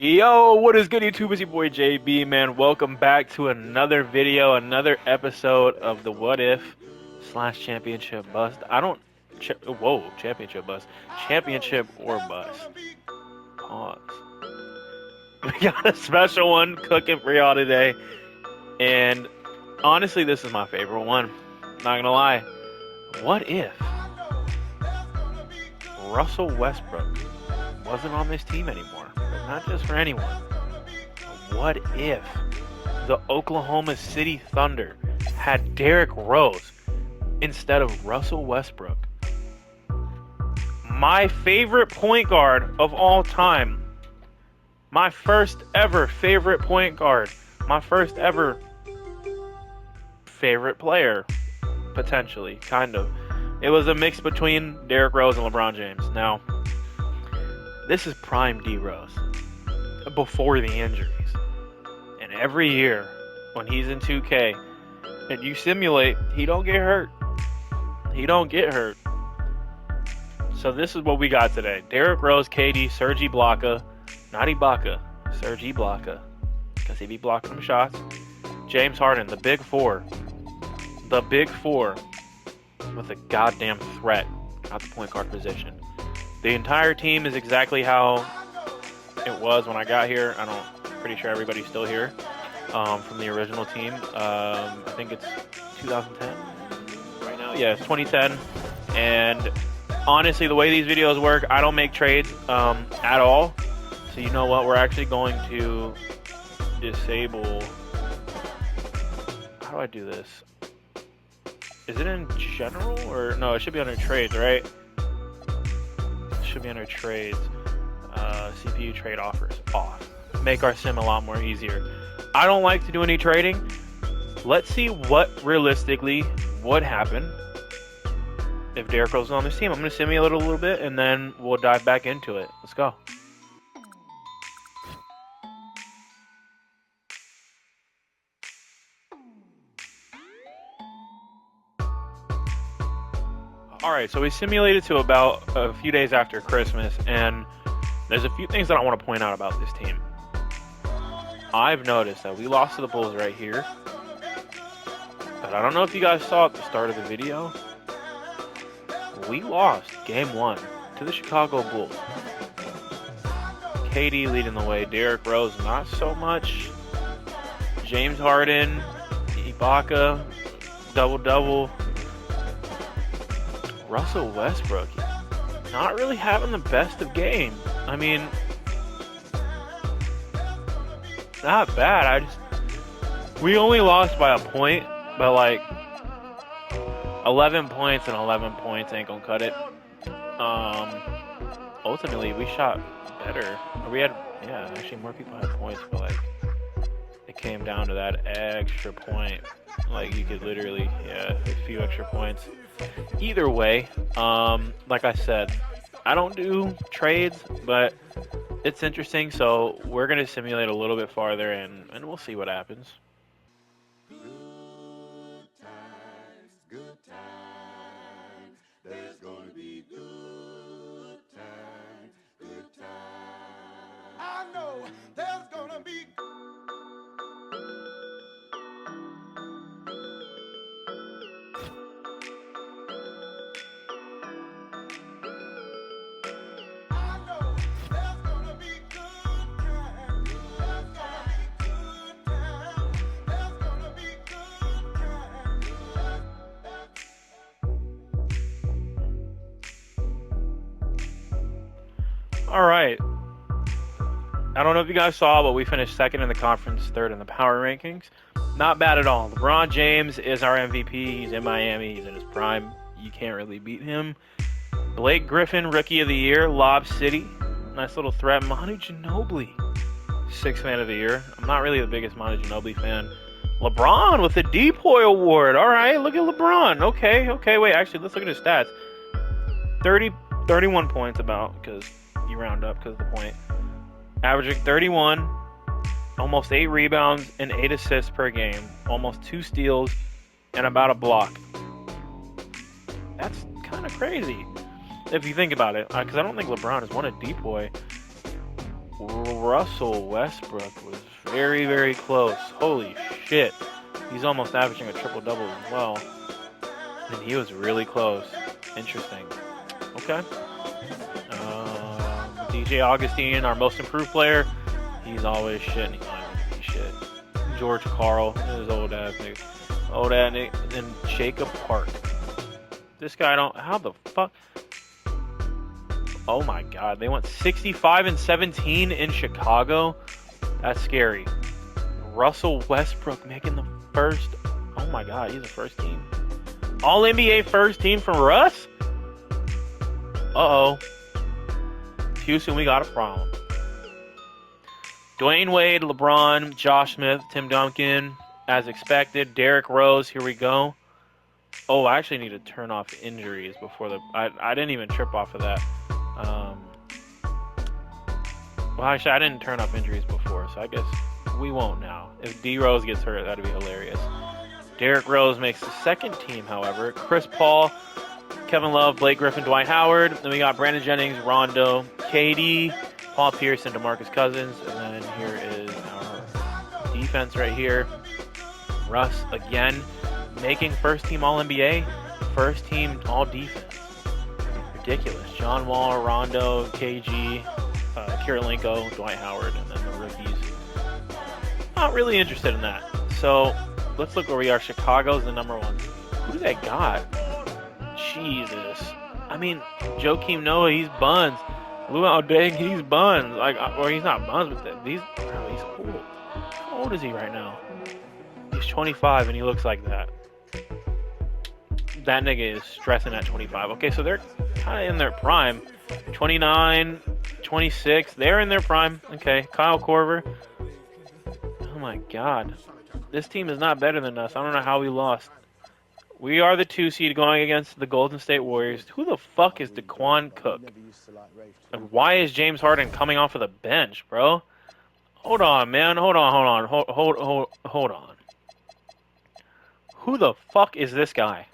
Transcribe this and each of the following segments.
Yo, what is good, YouTube? It's your boy JB, man. Welcome back to another video, another episode of the What If slash Championship Bust. Championship Bust. Championship or Bust. Pause. We got a special one cooking for y'all today. And honestly, this is my favorite one. Not gonna lie. What if Russell Westbrook wasn't on this team anymore? But not just for anyone. What if the Oklahoma City Thunder had Derrick Rose instead of Russell Westbrook? My favorite point guard of all time. My first ever favorite point guard. My first ever favorite player, potentially, kind of. It was a mix between Derrick Rose and LeBron James. Now, this is prime D Rose before the injuries. And every year when he's in 2K and you simulate, he don't get hurt. He don't get hurt. So this is what we got today. Derrick Rose, KD, Serge Ibaka, not Ibaka, Serge Ibaka, because he be blocking them shots. James Harden, the big four. The big four with a goddamn threat at the point guard position. The entire team is exactly how it was when I got here. Pretty sure everybody's still here from the original team. I think it's 2010 right now. Yeah, it's 2010. And honestly, the way these videos work, I don't make trades at all. So you know what? We're actually going to disable. How do I do this? Is it in general or no? It should be under trades, right? It should be under trades. CPU trade offers off. Make our sim a lot more easier. I don't like to do any trading. Let's see what realistically would happen if Derrick Rose is on this team. I'm going to simulate it a little bit and then we'll dive back into it. Let's go. Alright, so we simulated to about a few days after Christmas, and there's a few things that I want to point out about this team. I've noticed that we lost to the Bulls right here, but I don't know if you guys saw at the start of the video, we lost game 1 to the Chicago Bulls. KD leading the way, Derrick Rose not so much, James Harden, Ibaka, double-double. Russell Westbrook, not really having the best of games. I mean, not bad. We only lost by a point, but like 11 points and 11 points ain't gonna cut it. Ultimately, we shot better. We had, actually more people had points, but like it came down to that extra point. Like you could literally, a few extra points. Either way, like I said, I don't do trades, but it's interesting, so we're going to simulate a little bit farther, and we'll see what happens. Good times, there's gonna be good times. I know there's gonna be All right. I don't know if you guys saw, but we finished second in the conference, third in the power rankings. Not bad at all. LeBron James is our MVP. He's in Miami. He's in his prime. You can't really beat him. Blake Griffin, Rookie of the Year, Lob City. Nice little threat. Manu Ginobili, Sixth Man of the Year. I'm not really the biggest Manu Ginobili fan. LeBron with the Depoy Award. All right, look at LeBron. Okay. Wait, actually, let's look at his stats. 31 points about, because you round up because of the point. Averaging 31, almost 8 rebounds and 8 assists per game. Almost 2 steals and about a block. That's kind of crazy if you think about it. Because I don't think LeBron has won a Depoy Russell Westbrook was very, very close. Holy shit. He's almost averaging a triple-double as well. And he was really close. Interesting. Okay. DJ Augustine, our most improved player. He's always shit, and he's not going to be shit. George Karl, his old ass nigga. Old ass nigga. And Jacob Park. This guy how the fuck? Oh my god, they went 65-17 in Chicago. That's scary. Russell Westbrook making the first. Oh my god, he's the first team. All NBA first team from Russ? Uh-oh. Houston, we got a problem. Dwayne Wade, LeBron, Josh Smith, Tim Duncan, as expected. Derrick Rose, here we go. Oh, I actually need to turn off injuries before I didn't even trip off of that. Well, actually, I didn't turn off injuries before, so I guess we won't now. If D Rose gets hurt, that'd be hilarious. Derrick Rose makes the second team, however. Chris Paul, Kevin Love, Blake Griffin, Dwight Howard. Then we got Brandon Jennings, Rondo, KD, Paul Pierce, and DeMarcus Cousins. And then here is our defense right here. Russ, again, making first team All-NBA, first team All-Defense. Ridiculous. John Wall, Rondo, KG, Kirilenko, Dwight Howard, and then the rookies. Not really interested in that. So let's look where we are. Chicago's the number one. Who do they got? Jesus. I mean, Joakim Noah, he's buns. Luau Deng, he's buns. Or he's not buns, but he's old. How old is he right now? He's 25 and he looks like that. That nigga is stressing at 25. Okay, so they're kind of in their prime. 29, 26, they're in their prime. Okay, Kyle Korver. Oh my god. This team is not better than us. I don't know how we lost. We are the 2 seed going against the Golden State Warriors. Who the fuck is DeQuan Cook? And why is James Harden coming off of the bench, bro? Hold on, man. Hold on. Hold on. Who the fuck is this guy?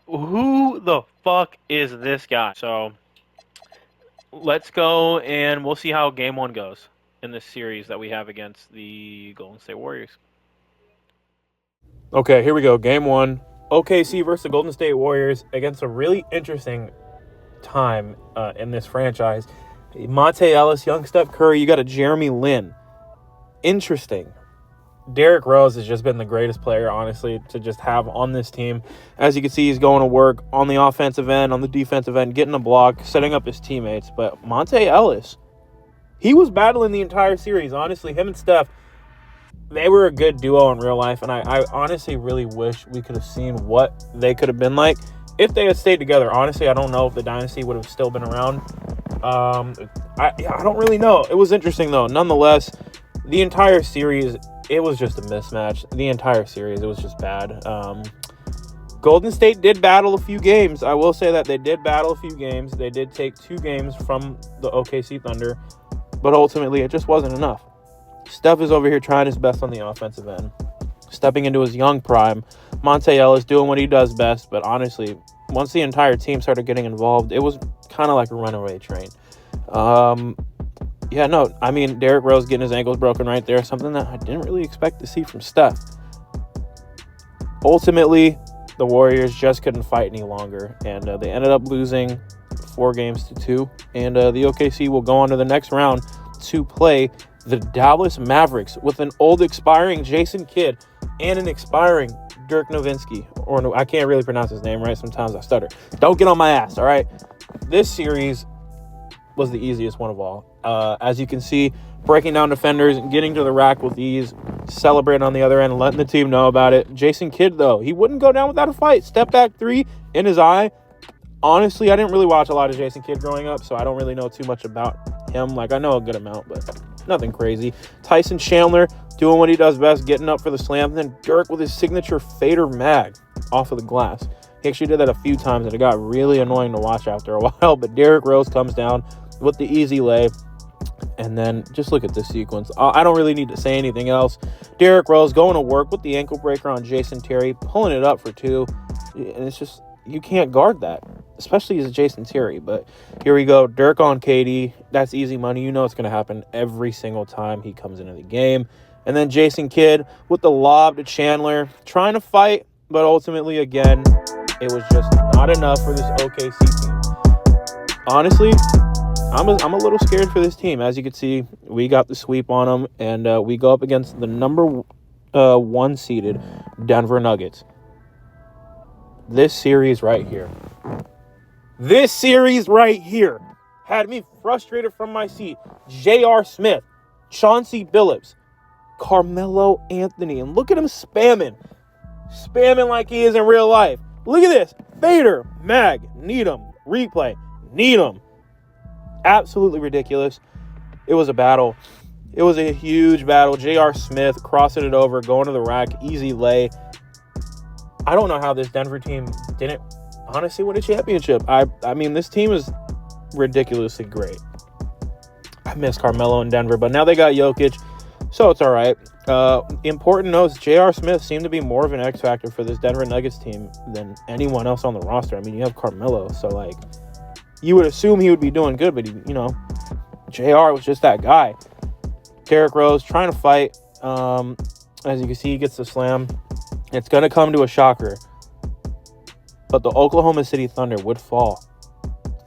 Who the fuck is this guy? So, let's go and we'll see how game 1 goes in this series that we have against the Golden State Warriors. Okay, here we go. Game 1. OKC versus the Golden State Warriors against a really interesting time in this franchise. Monte Ellis, young Steph Curry, you got a Jeremy Lin. Interesting. Derrick Rose has just been the greatest player, honestly, to just have on this team. As you can see, he's going to work on the offensive end, on the defensive end, getting a block, setting up his teammates. But Monte Ellis, he was battling the entire series. Honestly, him and Steph, they were a good duo in real life, and I honestly really wish we could have seen what they could have been like if they had stayed together. Honestly, I don't know if the dynasty would have still been around. I don't really know. It was interesting, though. Nonetheless, the entire series, it was just a mismatch. The entire series, it was just bad. Golden State did battle a few games. I will say that they did battle a few games. They did take 2 games from the OKC Thunder, but ultimately it just wasn't enough. Steph is over here trying his best on the offensive end, stepping into his young prime. Monte Ellis doing what he does best, but honestly, once the entire team started getting involved, it was kind of like a runaway train. Derrick Rose getting his ankles broken right there, something that I didn't really expect to see from Steph. Ultimately, the Warriors just couldn't fight any longer, and they ended up losing 4-2, and the OKC will go on to the next round to play the Dallas Mavericks with an old expiring Jason Kidd and an expiring Dirk Nowitzki. Or no, I can't really pronounce his name right. Sometimes I stutter. Don't get on my ass, all right? This series was the easiest one of all. As you can see, breaking down defenders, getting to the rack with ease, celebrating on the other end, letting the team know about it. Jason Kidd, though, he wouldn't go down without a fight. Step back 3 in his eye. Honestly, I didn't really watch a lot of Jason Kidd growing up, so I don't really know too much about him. Like, I know a good amount, but nothing crazy. Tyson Chandler doing what he does best, getting up for the slam. Then Dirk with his signature fader mag off of the glass. He actually did that a few times, and it got really annoying to watch after a while. But Derrick Rose comes down with the easy lay. And then just look at this sequence. I don't really need to say anything else. Derrick Rose going to work with the ankle breaker on Jason Terry, pulling it up for 2. And it's just, you can't guard that. especially as Jason Terry. But here we go. Dirk on KD. That's easy money. You know it's going to happen every single time he comes into the game. And then Jason Kidd with the lob to Chandler, trying to fight, but ultimately, again, it was just not enough for this OKC team. Honestly, I'm a little scared for this team. As you can see, we got the sweep on them, and we go up against the number 1 seeded Denver Nuggets. This series right here had me frustrated from my seat. J.R. Smith, Chauncey Billups, Carmelo Anthony, and look at him spamming like he is in real life. Look at this. Fader, Mag, need him. Replay, need him. Absolutely ridiculous. It was a battle. It was a huge battle. J.R. Smith crossing it over, going to the rack, easy lay. I don't know how this Denver team didn't honestly win a championship. I mean, this team is ridiculously great. I miss Carmelo in Denver, but now they got Jokic, so it's all right. Important notes, J.R. Smith seemed to be more of an X factor for this Denver Nuggets team than anyone else on the roster. I mean, you have Carmelo, so, like, you would assume he would be doing good, but, J.R. was just that guy. Derrick Rose trying to fight. As you can see, he gets the slam. It's going to come to a shocker, but the Oklahoma City Thunder would fall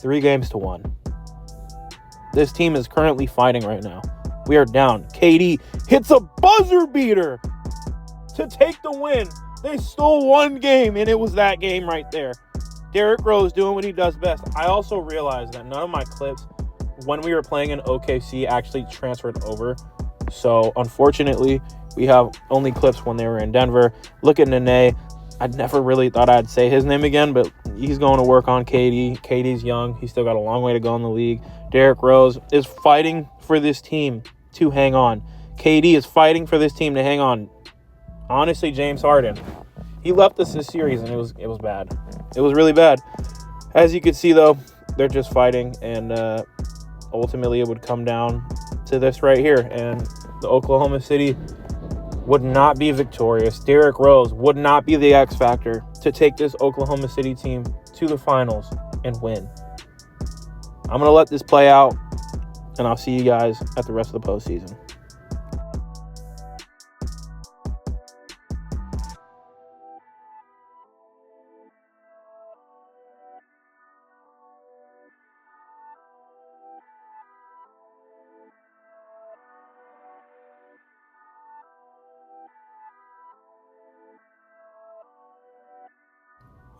3-1. This team is currently fighting right now. We are down. KD hits a buzzer beater to take the win. They stole 1 game, and it was that game right there. Derrick Rose doing what he does best. I also realized that none of my clips when we were playing in OKC actually transferred over. So, unfortunately, we have only clips when they were in Denver. Look at Nene. I never really thought I'd say his name again, but he's going to work on KD. KD's young. He's still got a long way to go in the league. Derrick Rose is fighting for this team to hang on. KD is fighting for this team to hang on. Honestly, James Harden, he left us this series, and it was bad. It was really bad. As you can see, though, they're just fighting, and ultimately it would come down to this right here, and the Oklahoma City would not be victorious. Derrick Rose would not be the X factor to take this Oklahoma City team to the finals and win. I'm going to let this play out, and I'll see you guys at the rest of the postseason.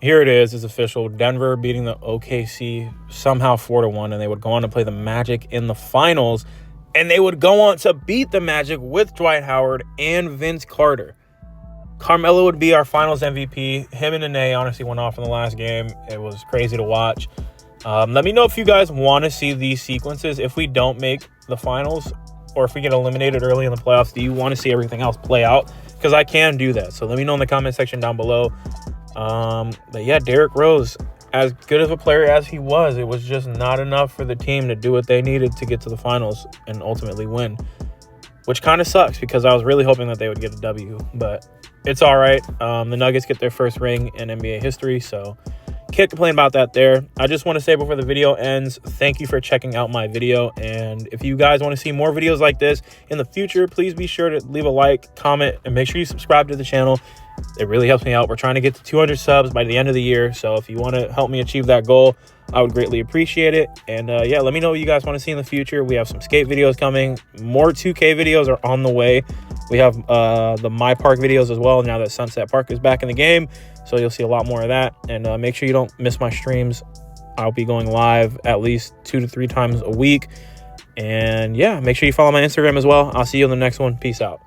Here it is. It's official. Denver beating the OKC somehow 4-1, and they would go on to play the Magic in the finals, and they would go on to beat the Magic with Dwight Howard and Vince Carter. Carmelo would be our finals MVP. Him and Nene honestly went off in the last game. It was crazy to watch. Let me know if you guys want to see these sequences. If we don't make the finals or if we get eliminated early in the playoffs, do you want to see everything else play out? Because I can do that. So let me know in the comment section down below. But yeah, Derrick Rose, as good of a player as he was, it was just not enough for the team to do what they needed to get to the finals and ultimately win, which kind of sucks because I was really hoping that they would get a W, but it's all right. The Nuggets get their first ring in NBA history, so can't complain about that there. I just want to say before the video ends, thank you for checking out my video, and if you guys want to see more videos like this in the future, please be sure to leave a like, comment, and make sure you subscribe to the channel. It really helps me out. We're trying to get to 200 subs by the end of the year, so if you want to help me achieve that goal, I would greatly appreciate it. And yeah, let me know what you guys want to see in the future. We have some skate videos coming. More 2K videos are on the way. We have the My Park videos as well now that Sunset Park is back in the game, so you'll see a lot more of that. And make sure you don't miss my streams. I'll be going live at least 2 to 3 times a week. And yeah, make sure you follow my Instagram as well. I'll see you in the next one. Peace out.